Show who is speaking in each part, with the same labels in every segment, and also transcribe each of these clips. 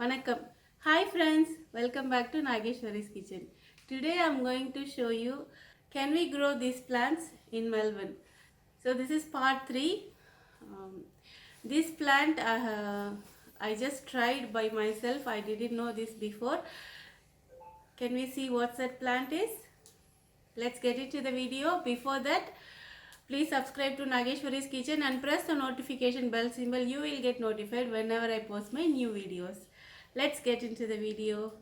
Speaker 1: Vanakkam. Hi friends, welcome back to Nageshwari's kitchen. Today I'm going to show you can we grow these plants in Melbourne. So this is part 3. Um, this plant I just tried by myself. I didn't know this before. Can we see what that plant is? Let's get into the video. Before that, please subscribe to Nageshwari's kitchen and press the notification bell symbol. You will get notified whenever I post my new videos. Let's get into the video.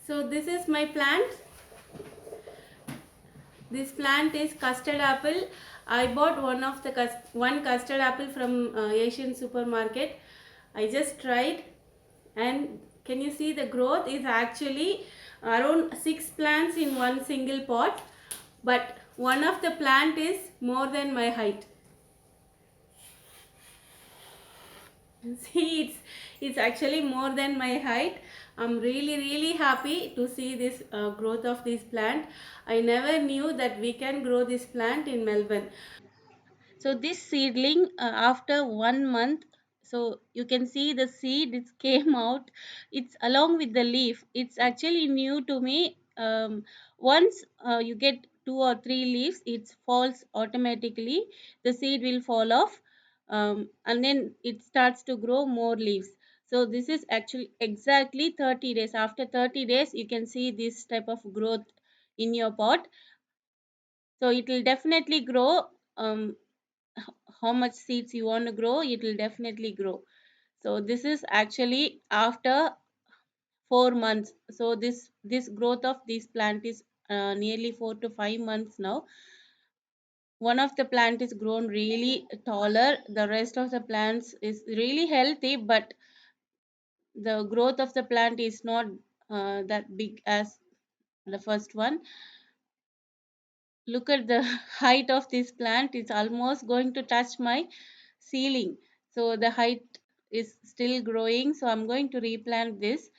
Speaker 1: So this is my plant. This plant is custard apple. I bought one custard apple from Asian supermarket. I just tried, and can you see the growth is actually around 6 plants in one single pot, but one of the plant is more than my height. See, it's actually more than my height. I'm really happy to see this growth of this plant. I never knew that we can grow this plant in Melbourne. So this seedling after 1 month, so you can see the seed it came out. It's along with the leaf. It's actually new to me. Once you get 2 or 3 leaves, it falls automatically. The seed will fall off, and then it starts to grow more leaves. So this is actually exactly 30 days. After 30 days, you can see this type of growth in your pot. So it will definitely grow. How much seeds you want to grow, it will definitely grow. So this is actually after 4 months. So this growth of this plant is nearly 4 to 5 months now. One of the plant is grown really taller, the rest of the plants is really healthy, but the growth of the plant is not that big as the first one. Look at the height of this plant, it's almost going to touch my ceiling. So the height is still growing, so I'm going to replant this.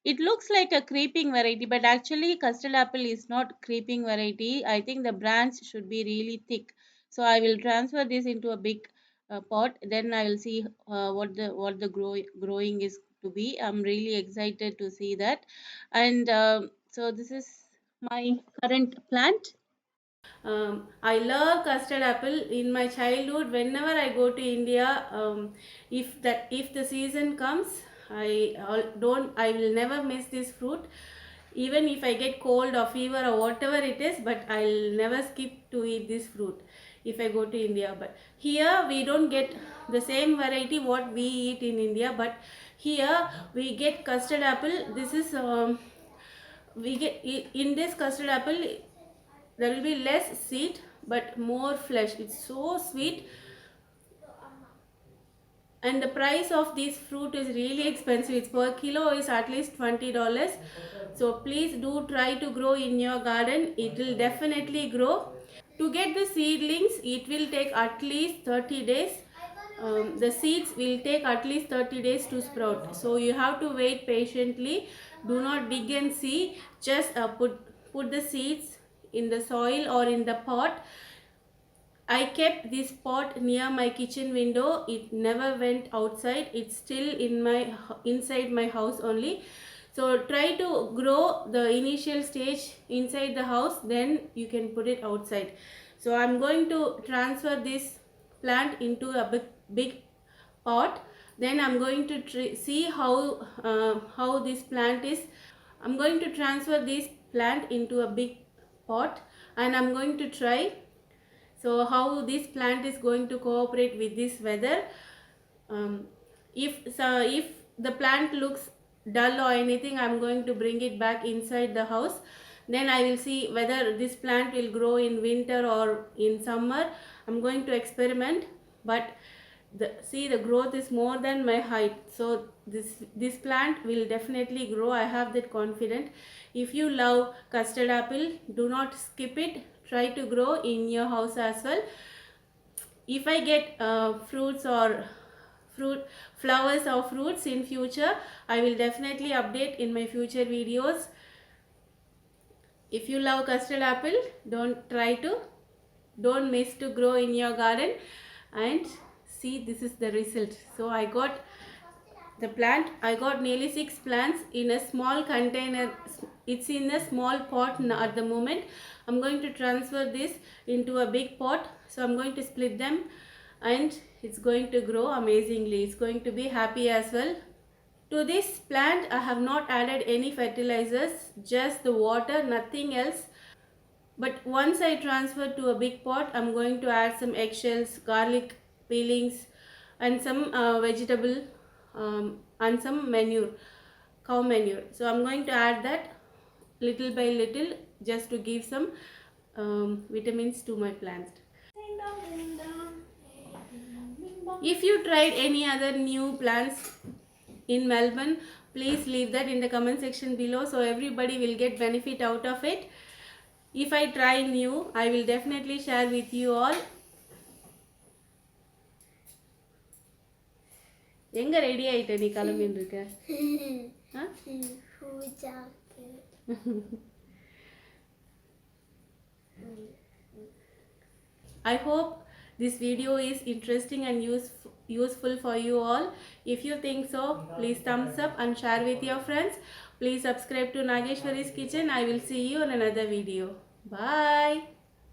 Speaker 1: It looks like a creeping variety, but actually custard apple is not creeping variety. I think the branch should be really thick. So I will transfer this into a big pot, then I will see what the growing is to be. I'm really excited to see that. And so this is my current plant. I love custard apple. In my childhood, whenever I go to India, if the season comes, I will never miss this fruit. Even if I get cold or fever or whatever it is, but I'll never skip to eat this fruit if I go to India. But here we don't get the same variety what we eat in India, but here we get custard apple. This is we get in this custard apple there will be less seed but more flesh. It's so sweet, and the price of this fruit is really expensive. It's per kilo is at least $20. So please do try to grow in your garden. It will definitely grow. To get the seedlings, it will take at least 30 days. The seeds will take at least 30 days to sprout. So you have to wait patiently. Do not dig and see. Just put the seeds in the soil or in the pot. I kept this pot near my kitchen window. It never went outside. It's still inside my house only. So try to grow the initial stage inside the house, then you can put it outside. So I'm going to transfer this plant into a big pot. Then I'm going to see how this plant is. I'm going to transfer this plant into a big pot, and I'm going to try so how this plant is going to cooperate with this weather. um, if the plant looks dull or anything, I'm going to bring it back inside the house. Then I will see whether this plant will grow in winter or in summer. I'm going to experiment, but see the growth is more than my height, so this plant will definitely grow. I have that confidence. If you love custard apple, do not skip it. Try to grow in your house as well. If I get fruits or fruit flowers or fruits in future, I will definitely update in my future videos. If you love custard apple, don't miss to grow in your garden. And see, this is the result. So I got the plant. I got nearly 6 plants in a small container. It's in a small pot at the moment. I'm going to transfer this into a big pot. So I'm going to split them, and it's going to grow amazingly. It's going to be happy as well. To this plant I have not added any fertilizers, just the water, nothing else. But once I transfer to a big pot, I'm going to add some eggshells, garlic peelings, and some vegetable and some manure, cow manure. So I'm going to add that little by little, just to give some vitamins to my plants. If you tried any other new plants in Melbourne, please leave that in the comment section below, so everybody will get benefit out of it. If I try new, I will definitely share with you all. எங்க ready ஆயிட்ட நீ கிளம்பின்னு இருக்க? I hope this video is interesting and useful for you all. If you think so, please thumbs up and share with your friends. Please subscribe to Nageshwari's Kitchen. I will see you in another video. Bye.